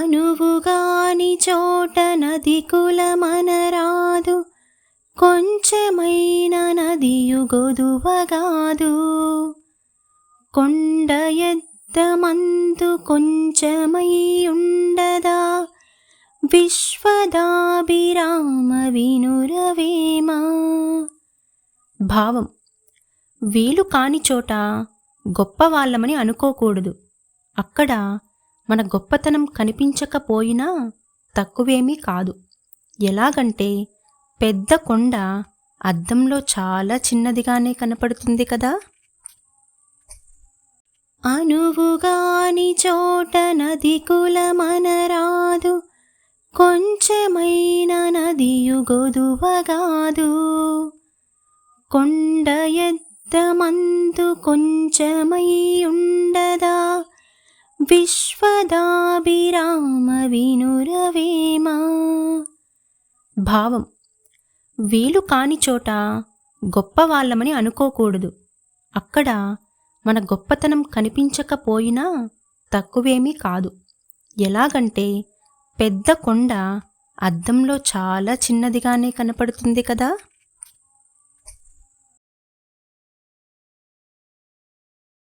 అనువుగాని చోట నది కులమనరాదు, కొంచెమైన నదియు గొదువగాదు. కొండ ఎద్దమందు కొంచెమై ఉండదా, విశ్వదాభిరామ వినురవేమ. భావం: వీలు కాని చోట గొప్పవాళ్ళమని అనుకోకూడదు. అక్కడ మన గొప్పతనం కనిపించకపోయినా తక్కువేమీ కాదు. ఎలాగంటే పెద్ద కొండ అద్దంలో చాలా చిన్నదిగానే కనపడుతుంది కదా. అనువుగాని చోట నది కులమనరాదు, కొంచెమైన నదియు గొదువగాదు. కొండ ఎద్దమందు కొంచెమై ఉండదా, విశ్వదాభిరామ వినురవేమ. భావం: వీలు కాని చోట గొప్పవాళ్ళమని అనుకోకూడదు. అక్కడ మన గొప్పతనం కనిపించకపోయినా తక్కువేమీ కాదు. ఎలాగంటే పెద్ద కొండ అద్దంలో చాలా చిన్నదిగానే కనపడుతుంది కదా.